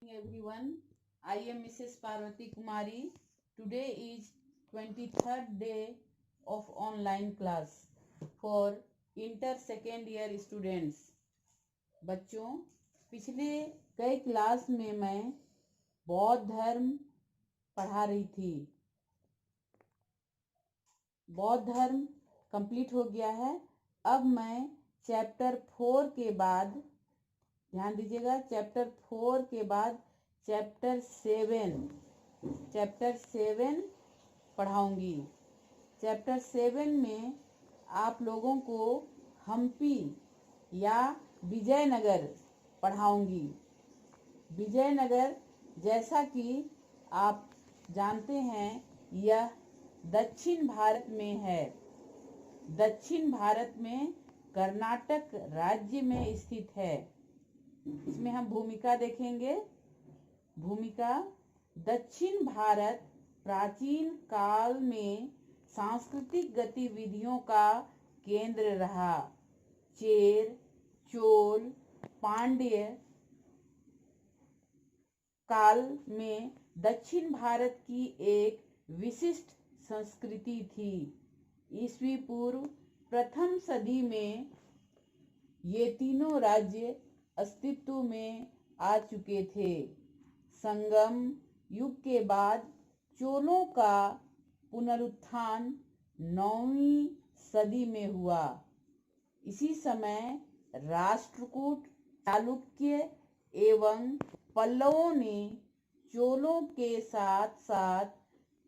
Everyone, I am Mrs. Parvati Kumari. Today is 23rd day of online class for inter second year students. बच्चों, पिछले कई class में मैं बौद्ध धर्म पढ़ा रही थी। बौद्ध धर्म कंप्लीट हो गया है। अब मैं चैप्टर 4 के बाद, ध्यान दीजिएगा, चैप्टर 4 के बाद चैप्टर 7 पढ़ाऊंगी। चैप्टर 7 में आप लोगों को हम्पी या विजयनगर पढ़ाऊंगी। विजयनगर, जैसा कि आप जानते हैं, यह दक्षिण भारत में है। दक्षिण भारत में कर्नाटक राज्य में स्थित है। इसमें हम भूमिका देखेंगे। भूमिका: दक्षिण भारत प्राचीन काल में सांस्कृतिक गतिविधियों का केंद्र रहा। चेर, चोल, पांड्य काल में दक्षिण भारत की एक विशिष्ट संस्कृति थी। ईस्वी पूर्व प्रथम सदी में ये तीनों राज्य अस्तित्व में आ चुके थे। संगम युग के बाद चोलों का पुनरुत्थान 9वीं सदी में हुआ। इसी समय राष्ट्रकूट, चालुक्य एवं पल्लवों ने चोलों के साथ साथ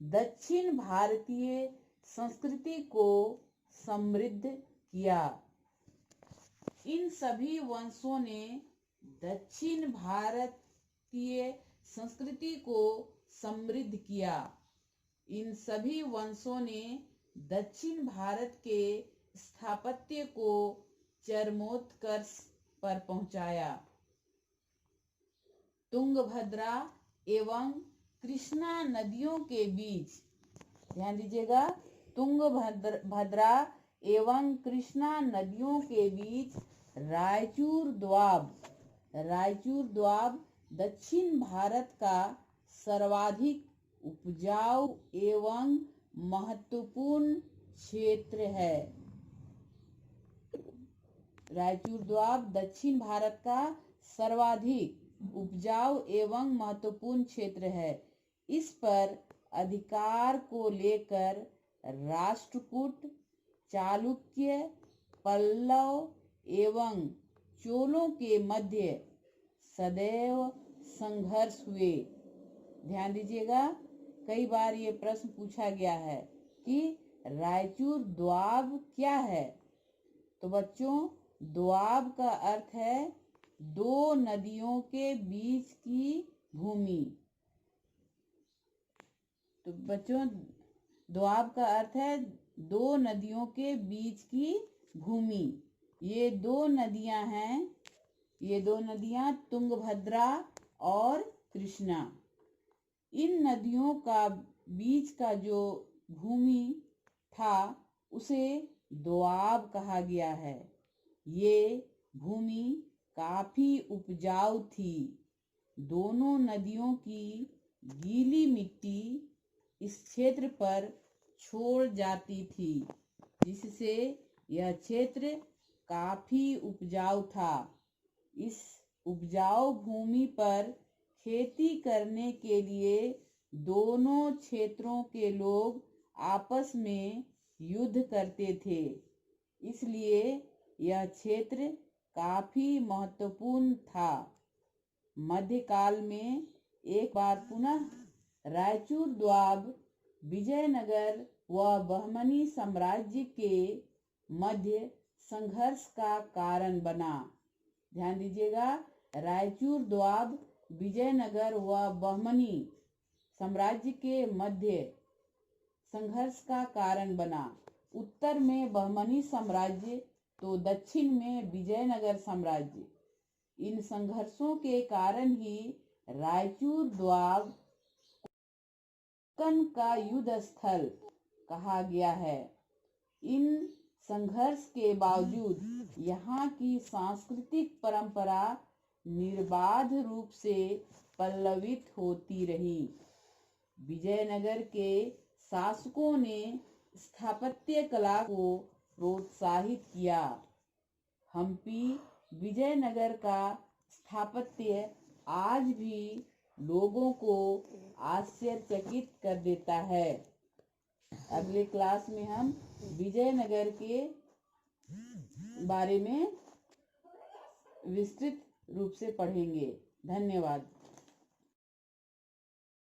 दक्षिण भारतीय संस्कृति को समृद्ध किया। इन सभी वंशों ने दक्षिण भारतीय संस्कृति को समृद्ध किया। इन सभी वंशों ने दक्षिण भारत के स्थापत्य को चरमोत्कर्ष पर पहुंचाया। तुंगभद्रा एवं कृष्णा नदियों के बीच, ध्यान दीजिएगा, तुंगभद्रा एवं कृष्णा नदियों के बीच रायचूर द्वाब दक्षिण भारत का सर्वाधिक उपजाऊ एवं महत्वपूर्ण क्षेत्र है। रायचूर द्वाब दक्षिण भारत का सर्वाधिक उपजाऊ एवं महत्वपूर्ण क्षेत्र है। इस पर अधिकार को लेकर राष्ट्रकूट, चालुक्य, पल्लव एवं चोलों के मध्य सदैव संघर्ष हुए। ध्यान दीजिएगा, कई बार ये प्रश्न पूछा गया है कि रायचूर द्वाब क्या है। तो बच्चों, द्वाब का अर्थ है दो नदियों के बीच की भूमि। तो बच्चों, द्वाब का अर्थ है दो नदियों के बीच की भूमि। ये दो नदियां हैं, ये दो नदियां तुंगभद्रा और कृष्णा। इन नदियों का बीच का जो भूमि था उसे दोआब कहा गया है। ये भूमि काफी उपजाऊ थी। दोनों नदियों की गीली मिट्टी इस क्षेत्र पर छोड़ जाती थी, जिससे यह क्षेत्र काफी उपजाऊ था। इस उपजाऊ भूमि पर खेती करने के लिए दोनों क्षेत्रों के लोग आपस में युद्ध करते थे। इसलिए यह क्षेत्र काफी महत्वपूर्ण था। मध्यकाल में एक बार पुनः रायचूर द्वाब विजयनगर व बहमनी साम्राज्य के मध्य संघर्ष का कारण बना। ध्यान दीजिएगा, रायचूर द्वाब विजयनगर व बहमनी साम्राज्य के मध्य संघर्ष का कारण बना। उत्तर में बहमनी साम्राज्य तो दक्षिण में विजयनगर साम्राज्य। इन संघर्षों के कारण ही रायचूर द्वाब का युद्ध स्थल कहा गया है। इन संघर्ष के बावजूद यहाँ की सांस्कृतिक परंपरा निर्बाध रूप से पल्लवित होती रही। विजयनगर के शासकों ने स्थापत्य कला को प्रोत्साहित किया। हम्पी विजयनगर का स्थापत्य आज भी लोगों को आश्चर्यचकित कर देता है। अगले क्लास में हम विजयनगर के बारे में विस्तृत रूप से पढ़ेंगे। धन्यवाद।